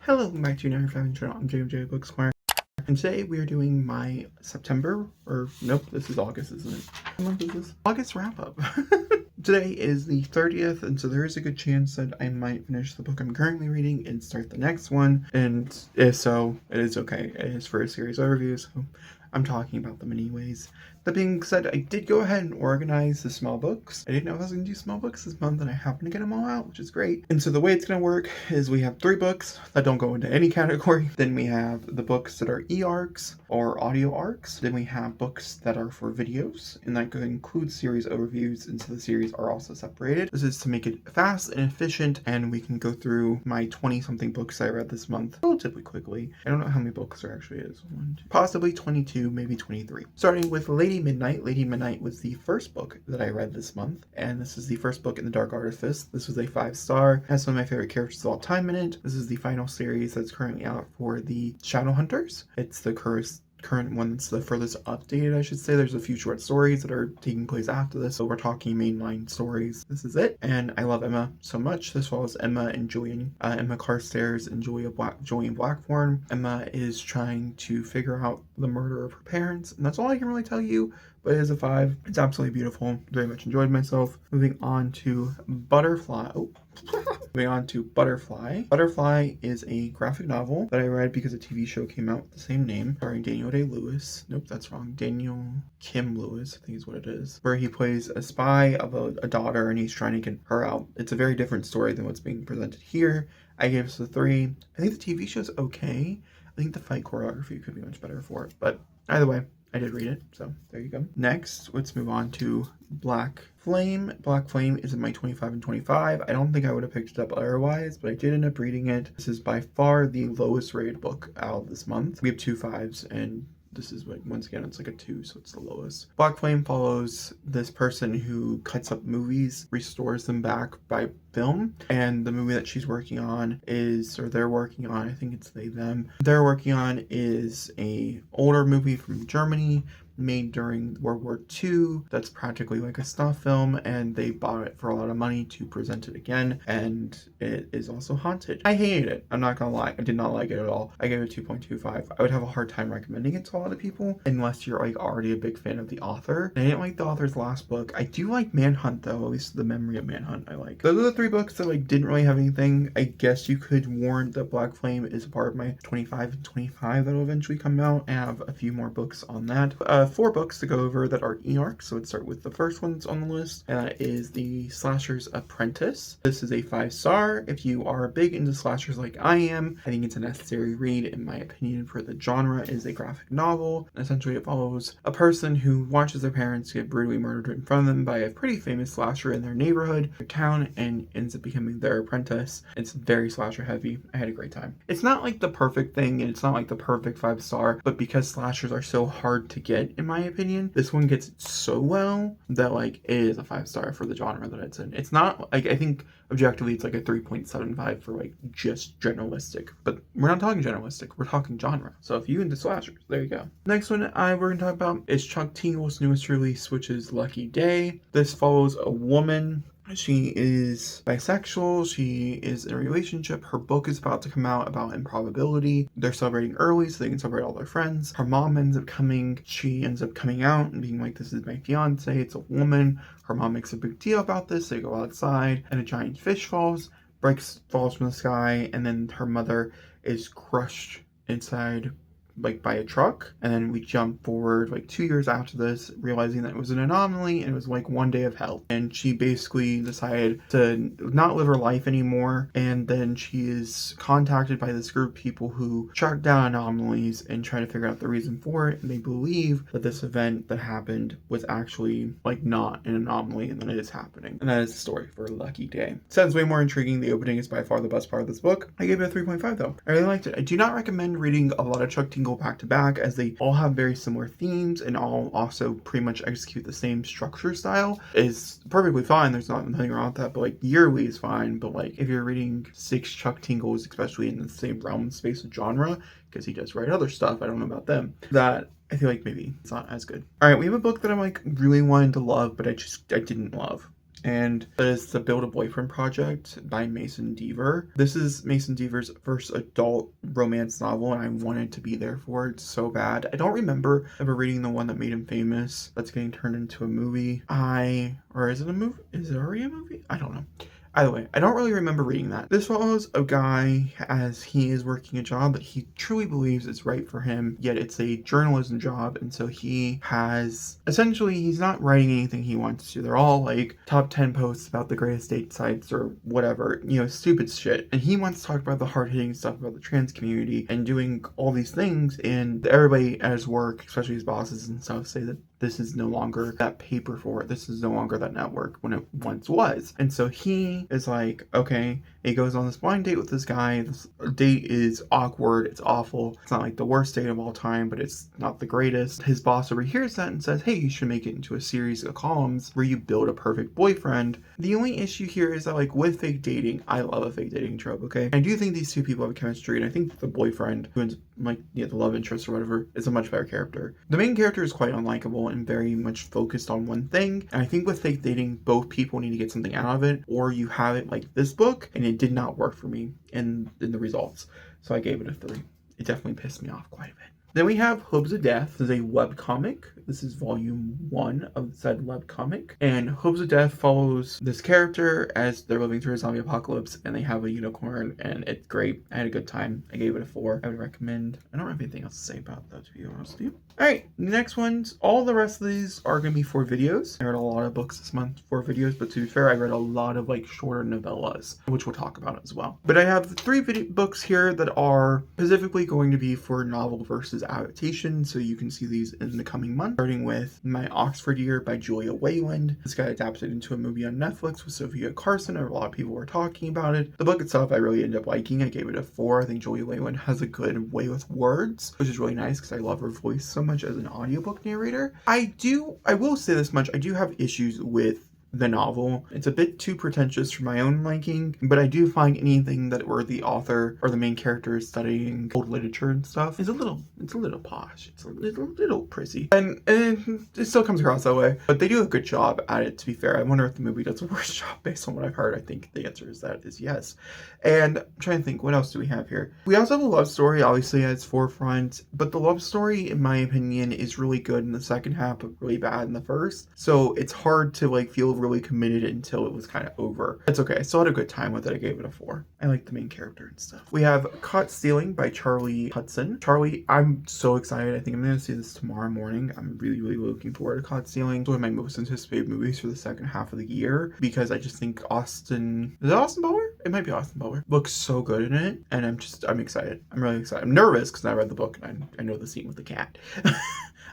Hello, welcome back to Nanowrimo channel. I'm JMJ Booksquire, and today we are doing my September, or nope, this is August, isn't it? What month is this? August wrap up. Today is the 30th, and so there is a good chance that I might finish the book I'm currently reading and start the next one, and if so, it is okay. It is for a series overview, so I'm talking about them anyways. That being said, I did go ahead and organize the small books. I didn't know I was going to do small books this month, and I happened to get them all out, which is great. And so the way it's going to work is we have 3 books that don't go into any category. Then we have the books that are e-arcs or audio arcs. Then we have books that are for videos, and that could include series overviews, and so the series are also separated. This is to make it fast and efficient, and we can go through my 20-something books I read this month relatively quickly. I don't know how many books there actually is. Possibly 22, maybe 23. Starting with Lady Midnight. Lady Midnight was the first book that I read this month, and this is the first book in the Dark Artifice. This was a 5-star. Has some of my favorite characters of all time in it. This is the final series that's currently out for the Shadowhunters. It's the current one that's the furthest updated, I should say. There's a few short stories that are taking place after this, so we're talking mainline stories. This is it, and I love Emma so much. This follows Emma and Julian, Emma Carstairs and Julian Blackthorn. Emma is trying to figure out the murder of her parents, and that's all I can really tell you, but it is a 5. It's absolutely beautiful. Very much enjoyed myself. Moving on to Butterfly. Moving on to Butterfly. Butterfly is a graphic novel that I read because a TV show came out with the same name, starring Daniel Day-Lewis. Nope, that's wrong. Daniel Kim Lewis, I think is what it is. Where he plays a spy of a daughter, and he's trying to get her out. It's a very different story than what's being presented here. I gave this a 3. I think the TV show's okay. I think the fight choreography could be much better for it, but either way, I did read it, so there you go. Next, let's move on to Black Flame. Black Flame is in my 25 and 25. I don't think I would have picked it up otherwise, but I did end up reading it. This is by far the lowest rated book out this month. We have 2 5s, and this is like, once again, it's like a 2, so it's the lowest. Black Flame follows this person who cuts up movies, restores them back by film, and the movie that she's working on is, or they're working on, I think it's they, them, they're working on is a older movie from Germany made during World War II that's practically like a snuff film, and they bought it for a lot of money to present it again, and it is also haunted. I hated it. I'm not gonna lie. I did not like it at all. I gave it 2.25. I would have a hard time recommending it to a lot of people unless you're like already a big fan of the author. I didn't like the author's last book. I do like Manhunt though, at least the memory of Manhunt I like. Those are the 3 books that like didn't really have anything. I guess you could warrant that Black Flame is a part of my 25 and 25 that'll eventually come out. I have a few more books on that. 4 books to go over that are e-arcs, so let's start with the first ones on the list, and that is the Slasher's Apprentice. This is a 5-star. If you are big into slashers like I am, I think it's a necessary read in my opinion for the genre. It is a graphic novel. Essentially it follows a person who watches their parents get brutally murdered in front of them by a pretty famous slasher in their neighborhood, their town, and ends up becoming their apprentice. It's very slasher heavy. I had a great time. It's not like the perfect thing, and it's not like the perfect 5-star, but because slashers are so hard to get in my opinion, this one gets it so well that like it is a 5-star for the genre that it's in. It's not like, I think objectively it's like a 3.75 for like just generalistic, but we're not talking generalistic, we're talking genre. So if you into slashers, there you go. Next one we're gonna talk about is Chuck Tingle's newest release, which is Lucky Day. This follows a woman. She is bisexual. She is in a relationship. Her book is about to come out about improbability. They're celebrating early so they can celebrate all their friends. Her mom ends up coming. She ends up coming out and being like, this is my fiance. It's a woman. Her mom makes a big deal about this. They go outside and a giant fish falls from the sky, and then her mother is crushed inside like by a truck. And then we jump forward like 2 years after this, realizing that it was an anomaly and it was like one day of hell, and she basically decided to not live her life anymore. And then she is contacted by this group of people who track down anomalies and try to figure out the reason for it, and they believe that this event that happened was actually like not an anomaly and that it is happening. And that is the story for Lucky Day. Sounds way more intriguing. The opening is by far the best part of this book. I gave it a 3.5 though. I really liked it. I do not recommend reading a lot of Chuck Tingle back to back, as they all have very similar themes and all also pretty much execute the same structure style. Is perfectly fine. There's nothing wrong with that, but like yearly is fine. But like if you're reading 6 Chuck Tingles, especially in the same realm space of genre, because he does write other stuff, I don't know about them, that I feel like maybe it's not as good. All right, we have a book that I'm like really wanting to love, but I didn't love. and that is the Build a Boyfriend Project by Mason Deaver. This is Mason Deaver's first adult romance novel, and I wanted to be there for it so bad. I don't remember ever reading the one that made him famous that's getting turned into a movie. Or is it a movie? Is it already a movie? I don't know. Either way, I don't really remember reading that. This follows a guy as he is working a job that he truly believes is right for him, yet it's a journalism job, and so he has, essentially, he's not writing anything he wants to. They're all like top 10 posts about the greatest date sites or whatever, stupid shit. And he wants to talk about the hard-hitting stuff about the trans community and doing all these things, and everybody at his work, especially his bosses and stuff, say that this is no longer that paper for it. This is no longer that network when it once was. And so he is like, okay, he goes on this blind date with this guy. This date is awkward. It's awful. It's not like the worst date of all time, but it's not the greatest. His boss overhears that and says, hey, you should make it into a series of columns where you build a perfect boyfriend. The only issue here is that, like, with fake dating, I love a fake dating trope, okay? I do think these two people have chemistry, and I think the boyfriend, who is like, the love interest or whatever, is a much better character. The main character is quite unlikable and very much focused on one thing, and I think with fake dating, both people need to get something out of it, or you have it like this book, and it did not work for me in the results. So I gave it a 3. It definitely pissed me off quite a bit. Then we have Hopes of Death. This is a webcomic. This is volume 1 of said webcomic. And Hopes of Death follows this character as they're living through a zombie apocalypse, and they have a unicorn, and it's great. I had a good time. I gave it a 4. I would recommend. I don't have anything else to say about that, to be honest with you. Alright, next ones. All the rest of these are going to be 4 videos. I read a lot of books this month, 4 videos, but to be fair, I read a lot of like shorter novellas, which we'll talk about as well. But I have 3 books here that are specifically going to be for novel versus adaptation, so you can see these in the coming month, starting with My Oxford Year by Julia Wayland. This got adapted into a movie on Netflix with Sophia Carson, and a lot of people were talking about it. The book itself I really ended up liking. I gave it a 4. I think Julia Wayland has a good way with words, which is really nice because I love her voice so much as an audiobook narrator. I will say this much, I do have issues with the novel. It's a bit too pretentious for my own liking, but I do find anything that where the author or the main character is studying old literature and stuff is a little posh. It's a little prissy. And it still comes across that way. But they do a good job at it, to be fair. I wonder if the movie does a worse job based on what I've heard. I think the answer is yes. And I'm trying to think, what else do we have here? We also have a love story, obviously, at its forefront, but the love story, in my opinion, is really good in the second half, but really bad in the first. So it's hard to like feel really committed until it was kind of over. It's okay. I still had a good time with it. I gave it a 4. I like the main character and stuff. We have Caught Stealing by Charlie Hudson. Charlie, I'm so excited. I think I'm going to see this tomorrow morning. I'm really, really looking forward to Caught Stealing. It's one of my most anticipated movies for the second half of the year because I just think Austin Butler? It might be Austin Butler. Looks so good in it, and I'm excited. I'm really excited. I'm nervous because I read the book and I know the scene with the cat.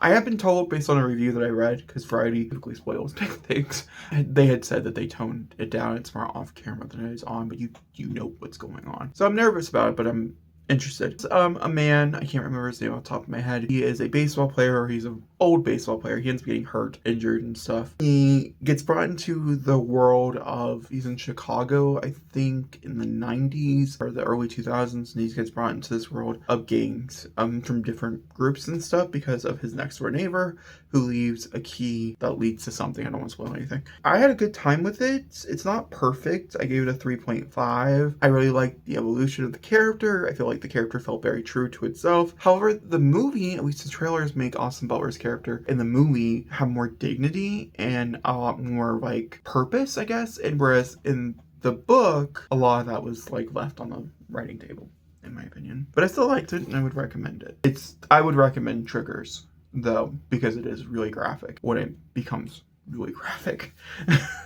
I have been told, based on a review that I read, because Variety typically spoils big things, they had said that they toned it down. It's more off camera than it is on, but you know what's going on. So I'm nervous about it, but I'm interested. It's, a man, I can't remember his name off the top of my head. He is a baseball player, or he's an old baseball player. He ends up getting hurt, injured, and stuff. He gets brought into the world of, he's in Chicago, I think, in the 90s or the early 2000s, and he gets brought into this world of gangs from different groups and stuff because of his next door neighbor who leaves a key that leads to something. I don't want to spoil anything. I had a good time with it. It's not perfect. I gave it a 3.5. I really liked the evolution of the character. I feel like the character felt very true to itself. However, the movie, at least the trailers, make Austin Butler's character in the movie have more dignity and a lot more like purpose, I guess. And whereas in the book, a lot of that was like left on the writing table, in my opinion. But I still liked it and I would recommend it. I would recommend Triggers, though, because it is really graphic when it becomes really graphic.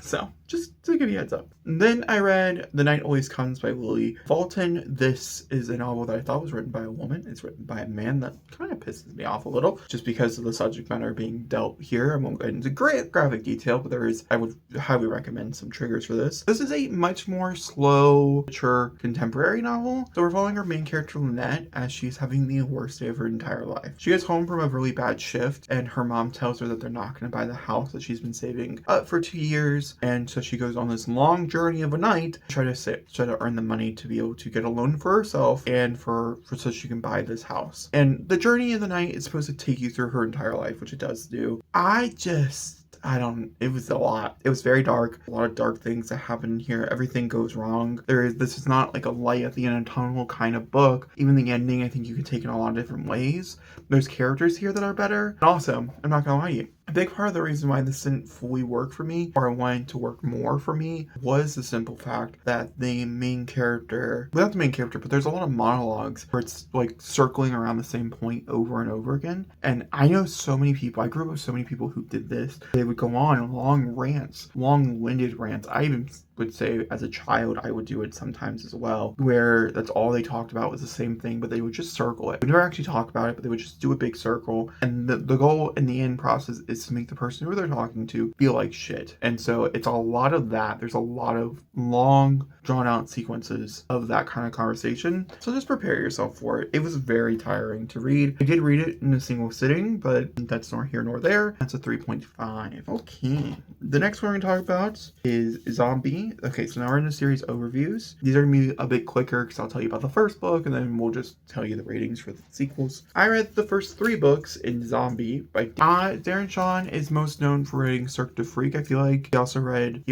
So just to give you a heads up. And then I read The Night Always Comes by Lily Fulton. This is a novel that I thought was written by a woman. It's written by a man. That kind of pisses me off a little just because of the subject matter being dealt here. I won't go into great graphic detail, but I would highly recommend some triggers for this. This is a much more slow, mature, contemporary novel. So we're following our main character, Lynette, as she's having the worst day of her entire life. She gets home from a really bad shift, and her mom tells her that they're not going to buy the house that she's been saving up for 2 years. And so she goes on this long journey of a night, try to earn the money to be able to get a loan for herself and for so she can buy this house. And the journey of the night is supposed to take you through her entire life, which it does do. I just it was a lot. It was very dark. A lot of dark things that happen here. Everything goes wrong. This is not like a light at the end of tunnel kind of book. Even the ending, I think you could take in a lot of different ways. There's characters here that are better. And also, I'm not gonna lie to you, a big part of the reason why this didn't fully work for me, or I wanted to work more for me, was the simple fact that the main character, without the main character, but there's a lot of monologues where it's like circling around the same point over and over again. And I know so many people, I grew up with so many people who did this. They would go on long rants, long-winded rants. I even would say as a child I would do it sometimes as well, where that's all they talked about was the same thing, but they would just circle it. They would never actually talk about it, but they would just do a big circle, and the goal in the end process is to make the person who they're talking to feel like shit. And so it's a lot of that. There's a lot of long drawn out sequences of that kind of conversation, so just prepare yourself for it. It was very tiring to read. I did read it in a single sitting, but that's nor here nor there. That's a 3.5. Okay, the next one we're going to talk about is Zombie. Okay, so now we're in the series overviews. These are going to be a bit quicker because I'll tell you about the first book and then we'll just tell you the ratings for the sequels. I read the first 3 books in Zombie by Darren Shan is most known for writing Cirque du Freak. I feel like he also wrote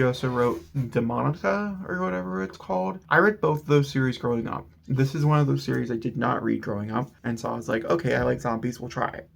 Demonica or whatever it's called. I read both of those series growing up. This is one of those series I did not read growing up, and so I was like, okay, I like zombies, we'll try it.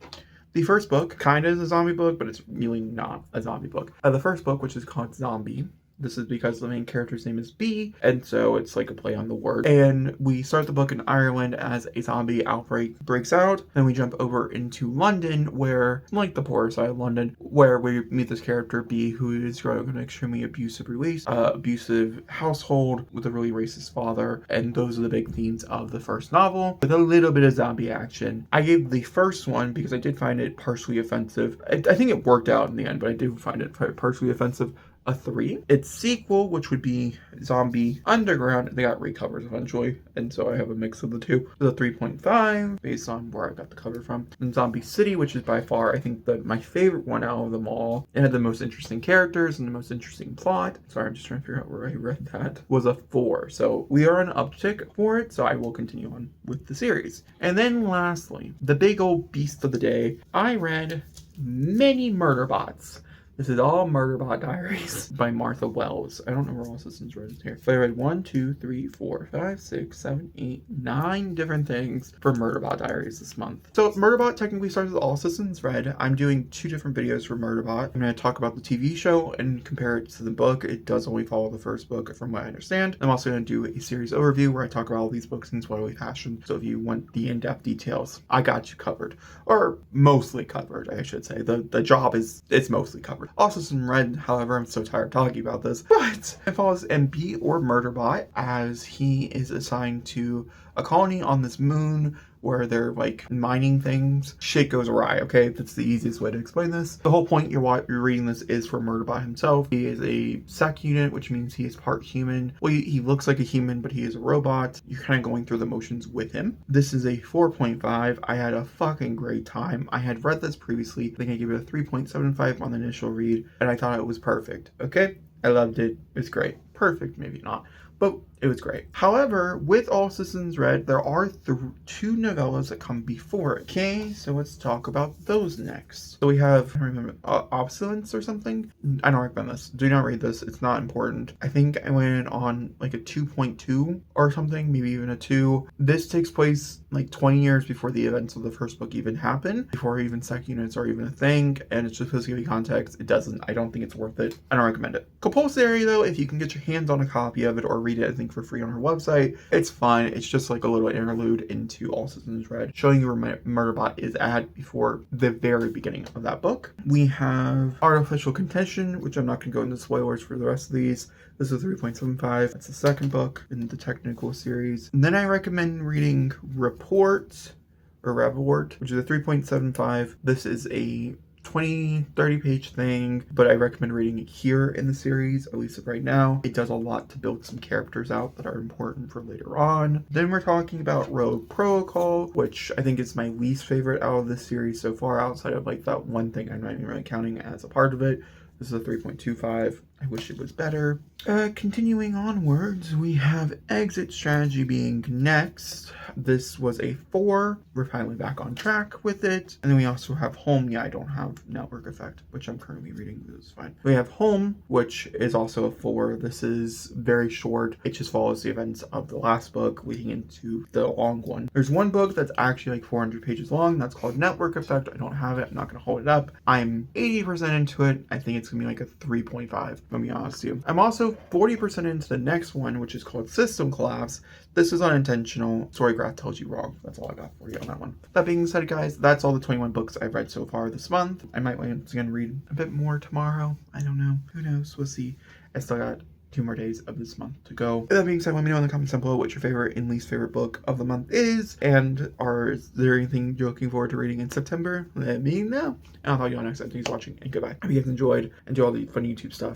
The first book kind of is a zombie book, but it's really not a zombie book. The first book, which is called Zombie, this is because the main character's name is B, and so it's like a play on the word. And we start the book in Ireland as a zombie outbreak breaks out. Then we jump over into London, where, like the poorer side of London, where we meet this character B, who is growing up in an extremely abusive household with a really racist father. And those are the big themes of the first novel, with a little bit of zombie action. I gave the first one because I did find it partially offensive. I think it worked out in the end, but I did find it partially offensive, a 3. Its sequel, which would be Zombie Underground, they got recovers eventually, and so I have a mix of the two. It's a 3.5 based on where I got the cover from. And Zombie City, which is by far, I think, my favorite one out of them all. It had the most interesting characters and the most interesting plot. Sorry, I'm just trying to figure out where I read that. Was a 4. So we are on an uptick for it, so I will continue on with the series. And then lastly, the big old beast of the day, I read many Murderbots. This is all Murderbot Diaries by Martha Wells. I don't know where all Systems Red is here. But I read 1, 2, 3, 4, 5, 6, 7, 8, 9 different things for Murderbot Diaries this month. So Murderbot technically starts with All Systems Red. I'm doing 2 different videos for Murderbot. I'm going to talk about the TV show and compare it to the book. It does only follow the first book from what I understand. I'm also going to do a series overview where I talk about all these books in spoilerly fashion. So if you want the in-depth details, I got you covered. Or mostly covered, I should say. The job it's mostly covered. Also some red, however, I'm so tired of talking about this, but it follows MB or Murderbot as he is assigned to a colony on this moon where they're like mining things. Shit goes awry, okay? That's the easiest way to explain this. The whole point you're reading this is for Murderbot himself. He is a sec unit, which means he is part human. Well, he looks like a human, but he is a robot. You're kind of going through the motions with him. This is a 4.5. I had a fucking great time. I had read this previously. I think I gave it a 3.75 on the initial read, and I thought it was perfect, okay? I loved it. It's great. Perfect, maybe not, but it was great. However, with All Systems Red, there are 2 novellas that come before it. Okay, so let's talk about those next. So we have, I don't remember, Obsolence or something? I don't recommend this. Do not read this. It's not important. I think I went on like a 2.2 or something, maybe even a 2. This takes place like 20 years before the events of the first book even happen, before even sec units are even a thing, and it's just supposed to give you context. It doesn't. I don't think it's worth it. I don't recommend it. Compulsory though, if you can get your hands on a copy of it or read it, I think for free on her website. It's fine. It's just like a little interlude into All Systems Red, showing you where Murderbot is at before the very beginning of that book. We have Artificial Contention, which I'm not going to go into spoilers for the rest of these. This is 3.75. That's the second book in the technical series. And then I recommend reading Report, which is a 3.75. This is a 20-30 page thing, but I recommend reading it here in the series, at least right now. It does a lot to build some characters out that are important for later on. Then we're talking about Rogue Protocol, which I think is my least favorite out of this series so far, outside of like that one thing I'm not even really counting as a part of it. This is a 3.25. I wish it was better. Continuing onwards, we have Exit Strategy being next. This was a 4. We're finally back on track with it. And then we also have Home. Yeah, I don't have Network Effect, which I'm currently reading. This is fine. We have Home, which is also a 4. This is very short. It just follows the events of the last book leading into the long one. There's one book that's actually like 400 pages long. That's called Network Effect. I don't have it. I'm not going to hold it up. I'm 80% into it. I think it's going to be like a 3.5, if I'm being honest with you. I'm also 40% into the next one, which is called System Collapse. This is unintentional. Story graph tells you wrong. That's all I got for you on that one. That being said, guys, that's all the 21 books I've read so far this month. I might once again read a bit more tomorrow. I don't know. Who knows? We'll see. I still got 2 more days of this month to go. That being said, let me know in the comments down below what your favorite and least favorite book of the month is, and is there anything you're looking forward to reading in September? Let me know. And I'll talk to you all next time. Thanks for watching, and goodbye. Hope you guys enjoyed and do all the fun YouTube stuff.